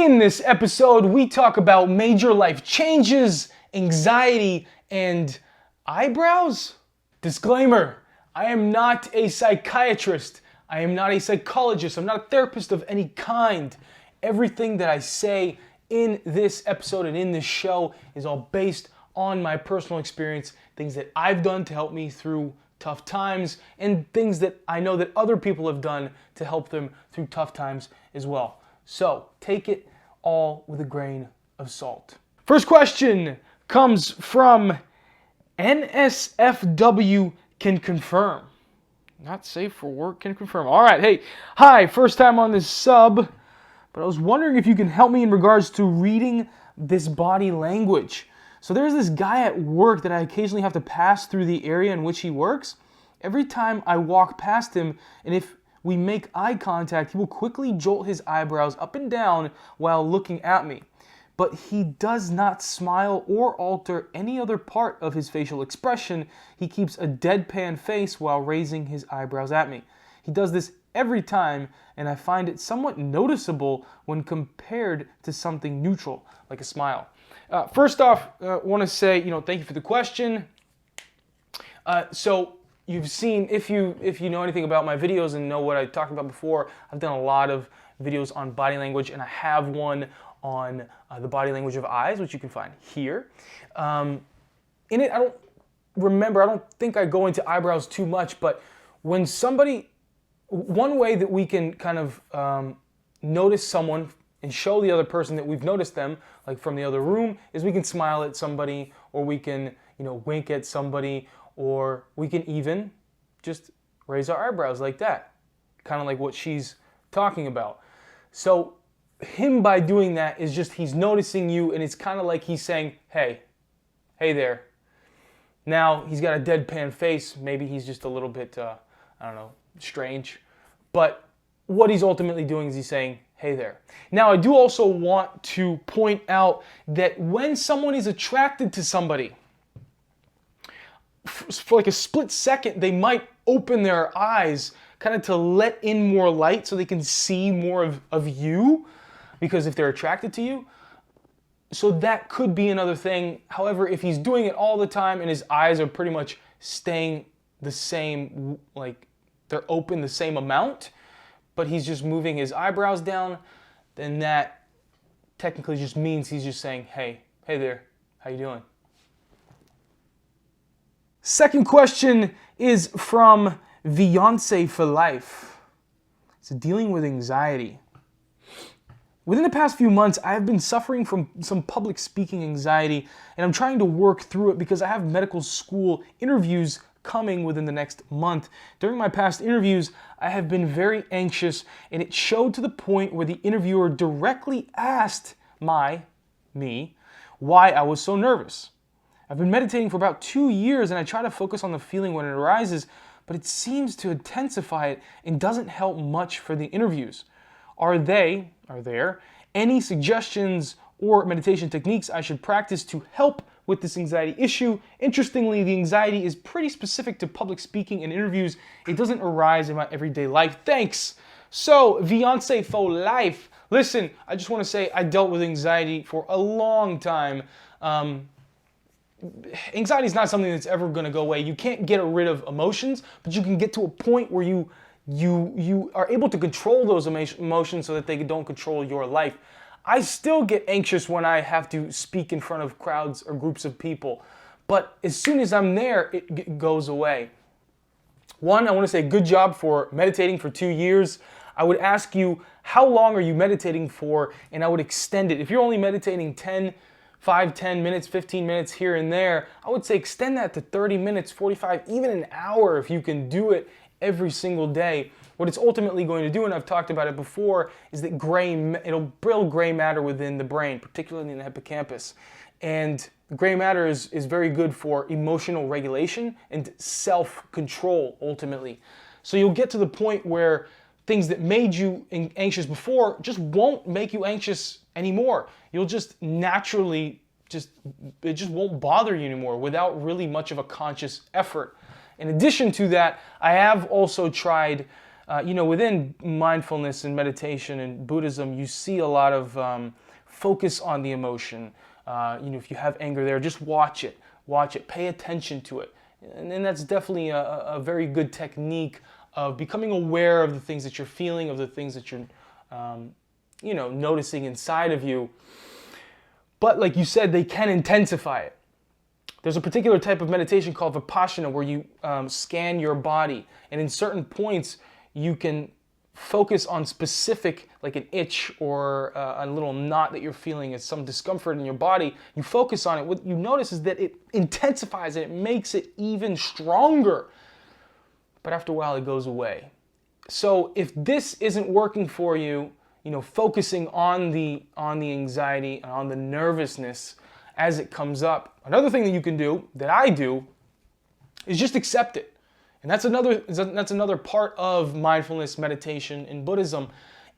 In this episode, we talk about major life changes, anxiety, and eyebrows. Disclaimer, I am not a psychiatrist. I am not a psychologist. I'm not a therapist of any kind. Everything that I say in this episode and in this show is all based on my personal experience, things that I've done to help me through tough times, and things that I know that other people have done to help them through tough times as well. So take it all with a grain of salt. First question comes from NSFW can confirm. Not safe for work can confirm. All right, hey, hi, first time on this sub, but I was wondering if you can help me in regards to reading this body language. So there's this guy at work that I occasionally have to pass through the area in which he works. Every time I walk past him, and if we make eye contact, he will quickly jolt his eyebrows up and down while looking at me. But he does not smile or alter any other part of his facial expression. He keeps a deadpan face while raising his eyebrows at me. He does this every time, and I find it somewhat noticeable when compared to something neutral, like a smile. First off, I want to say, thank you for the question. So you've seen, if you know anything about my videos and know what I talked about before, I've done a lot of videos on body language, and I have one on the body language of eyes, which you can find here. In it, I don't think I go into eyebrows too much, but when one way that we can kind of notice someone and show the other person that we've noticed them, like from the other room, is we can smile at somebody, or we can, wink at somebody, or we can even just raise our eyebrows like that, kind of like what she's talking about. So him, by doing that, is just he's noticing you, and it's kind of like he's saying, hey there. Now, he's got a deadpan face. Maybe he's just a little bit, strange. But what he's ultimately doing is he's saying, hey there. Now, I do also want to point out that when someone is attracted to somebody, for like a split second, they might open their eyes kind of to let in more light so they can see more of you, because if they're attracted to you. So that could be another thing. However, if he's doing it all the time and his eyes are pretty much staying the same, like they're open the same amount, but he's just moving his eyebrows down, then that technically just means he's just saying, hey there, how you doing? Second question is from Beyonce for Life. It's dealing with anxiety. Within the past few months, I have been suffering from some public speaking anxiety, and I'm trying to work through it because I have medical school interviews coming within the next month. During my past interviews, I have been very anxious, and it showed to the point where the interviewer directly asked me why I was so nervous. I've been meditating for about 2 years, and I try to focus on the feeling when it arises, but it seems to intensify it and doesn't help much for the interviews. Are there any suggestions or meditation techniques I should practice to help with this anxiety issue? Interestingly, the anxiety is pretty specific to public speaking and interviews. It doesn't arise in my everyday life. Thanks. So, Beyonce for Life. Listen, I just want to say I dealt with anxiety for a long time. Anxiety is not something that's ever going to go away. You can't get rid of emotions, but you can get to a point where you are able to control those emotions so that they don't control your life. I still get anxious when I have to speak in front of crowds or groups of people, but as soon as I'm there, it goes away. One, I want to say good job for meditating for 2 years. I would ask you, how long are you meditating for? And I would extend it. If you're only meditating 5, 10 minutes, 15 minutes here and there, I would say extend that to 30 minutes, 45, even an hour if you can do it every single day. What it's ultimately going to do, and I've talked about it before, is that it'll build gray matter within the brain, particularly in the hippocampus. And gray matter is very good for emotional regulation and self-control, ultimately. So you'll get to the point where things that made you anxious before just won't make you anxious anymore. You'll just naturally, it just won't bother you anymore without really much of a conscious effort. In addition to that, I have also tried within mindfulness and meditation and Buddhism, you see a lot of focus on the emotion. If you have anger there, just watch it, pay attention to it. And that's definitely a very good technique of becoming aware of the things that you're feeling, of the things that you're, noticing inside of you. But like you said, they can intensify it. There's a particular type of meditation called Vipassana where you scan your body, and in certain points you can focus on specific, like an itch or a little knot that you're feeling, is some discomfort in your body. You focus on it. What you notice is that it intensifies it. It makes it even stronger. But after a while, it goes away. So if this isn't working for you, focusing on the anxiety and on the nervousness as it comes up, another thing that you can do, that I do, is just accept it. And that's another part of mindfulness meditation in Buddhism,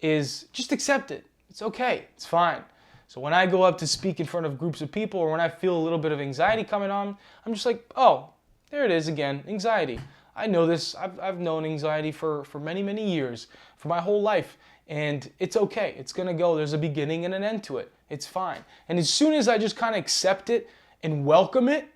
is just accept it. It's okay. It's fine. So when I go up to speak in front of groups of people, or when I feel a little bit of anxiety coming on, I'm just like, oh, there it is again, anxiety. I know this. I've known anxiety for many, many years, for my whole life. And it's okay. It's going to go. There's a beginning and an end to it. It's fine. And as soon as I just kind of accept it and welcome it,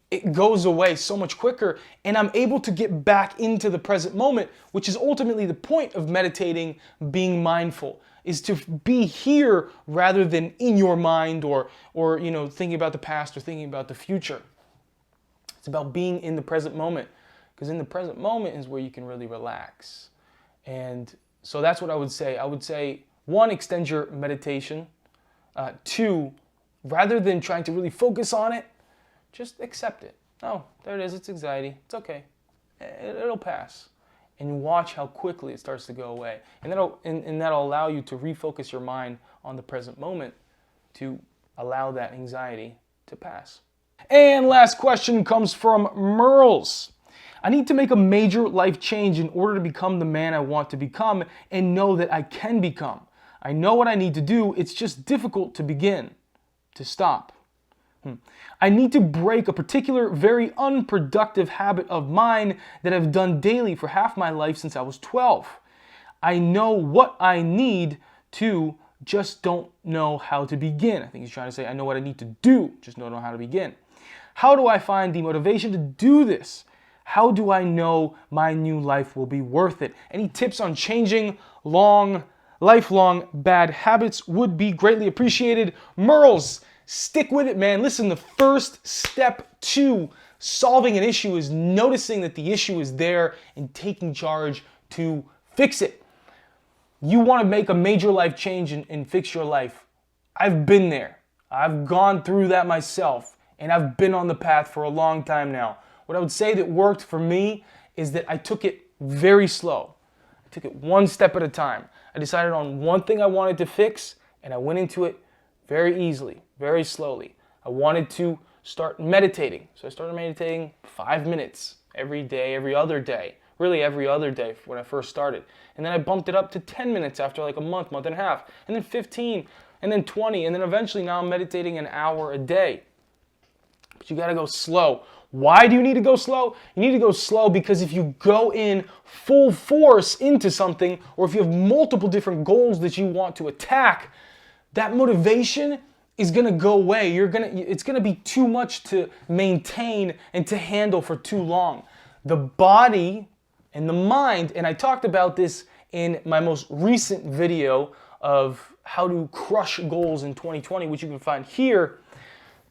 it goes away so much quicker, and I'm able to get back into the present moment, which is ultimately the point of meditating, being mindful, is to be here rather than in your mind or thinking about the past or thinking about the future. It's about being in the present moment, because in the present moment is where you can really relax. And so that's what I would say. I would say, 1, extend your meditation. 2, rather than trying to really focus on it, just accept it. Oh, there it is. It's anxiety. It's okay. It'll pass. And watch how quickly it starts to go away. And that'll allow you to refocus your mind on the present moment to allow that anxiety to pass. And last question comes from Merles. I need to make a major life change in order to become the man I want to become and know that I can become. I know what I need to do. It's just difficult to begin, to stop. I need to break a particular, very unproductive habit of mine that I've done daily for half my life since I was 12. I know what I need to, just don't know how to begin. I think he's trying to say, I know what I need to do, just don't know how to begin. How do I find the motivation to do this? How do I know my new life will be worth it? Any tips on changing lifelong bad habits would be greatly appreciated. Merles, stick with it, man. Listen, the first step to solving an issue is noticing that the issue is there and taking charge to fix it. You want to make a major life change and fix your life. I've been there. I've gone through that myself, and I've been on the path for a long time now. What I would say that worked for me is that I took it very slow. I took it 1 step at a time. I decided on one thing I wanted to fix, and I went into it very easily, very slowly. I wanted to start meditating. So I started meditating 5 minutes every day, every other day. Really every other day when I first started. And then I bumped it up to 10 minutes after like a month and a half. And then 15, and then 20, and then eventually now I'm meditating an hour a day. But you gotta go slow. Why do you need to go slow? You need to go slow because if you go in full force into something, or if you have multiple different goals that you want to attack, that motivation is gonna go away. It's gonna be too much to maintain and to handle for too long. The body and the mind, and I talked about this in my most recent video of how to crush goals in 2020, which you can find here.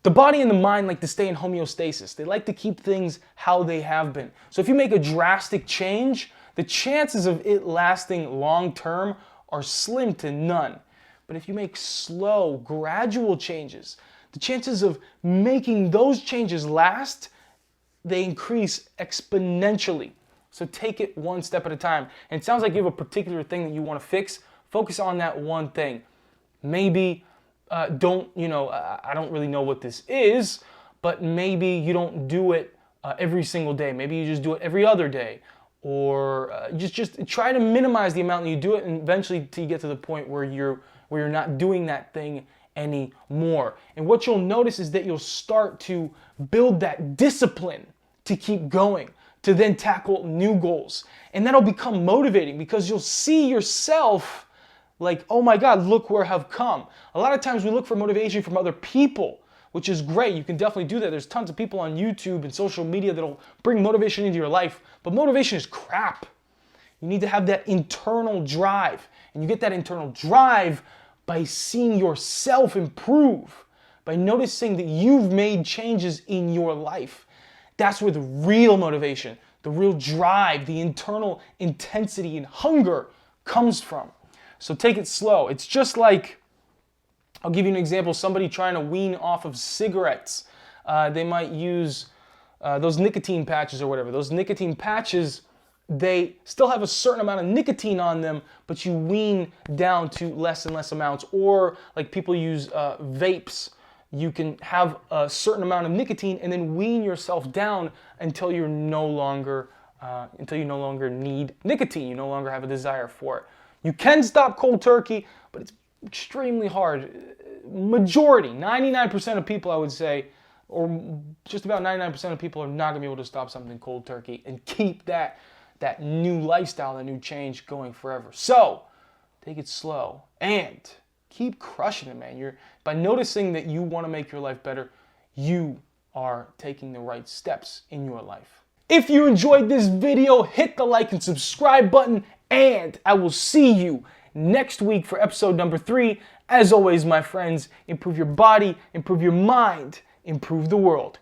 The body and the mind like to stay in homeostasis. They like to keep things how they have been. So if you make a drastic change, the chances of it lasting long term are slim to none. But if you make slow, gradual changes, the chances of making those changes last, they increase exponentially. So take it 1 step at a time. And it sounds like you have a particular thing that you want to fix. Focus on that one thing. Maybe I don't really know what this is, but maybe you don't do it every single day. Maybe you just do it every other day. Or just try to minimize the amount that you do it, and eventually till you get to the point where you're not doing that thing anymore. And what you'll notice is that you'll start to build that discipline to keep going. to then tackle new goals. And that'll become motivating because you'll see yourself like, oh my God, look where I've come. A lot of times we look for motivation from other people, which is great. You can definitely do that. There's tons of people on YouTube and social media that'll bring motivation into your life, but motivation is crap. You need to have that internal drive, and you get that internal drive by seeing yourself improve, by noticing that you've made changes in your life. That's where the real motivation, the real drive, the internal intensity and hunger comes from. So take it slow. It's just like, I'll give you an example, somebody trying to wean off of cigarettes. They might use those nicotine patches or whatever. Those nicotine patches, they still have a certain amount of nicotine on them, but you wean down to less and less amounts. Or like people use vapes. You can have a certain amount of nicotine and then wean yourself down until you no longer need nicotine. You no longer have a desire for it. You can stop cold turkey, but it's extremely hard. Majority, 99% of people, I would say, or just about 99% of people are not going to be able to stop something cold turkey and keep that new lifestyle, that new change going forever. So, take it slow and keep crushing it, man. By noticing that you want to make your life better, you are taking the right steps in your life. If you enjoyed this video, hit the like and subscribe button, and I will see you next week for episode number 3. As always, my friends, improve your body, improve your mind, improve the world.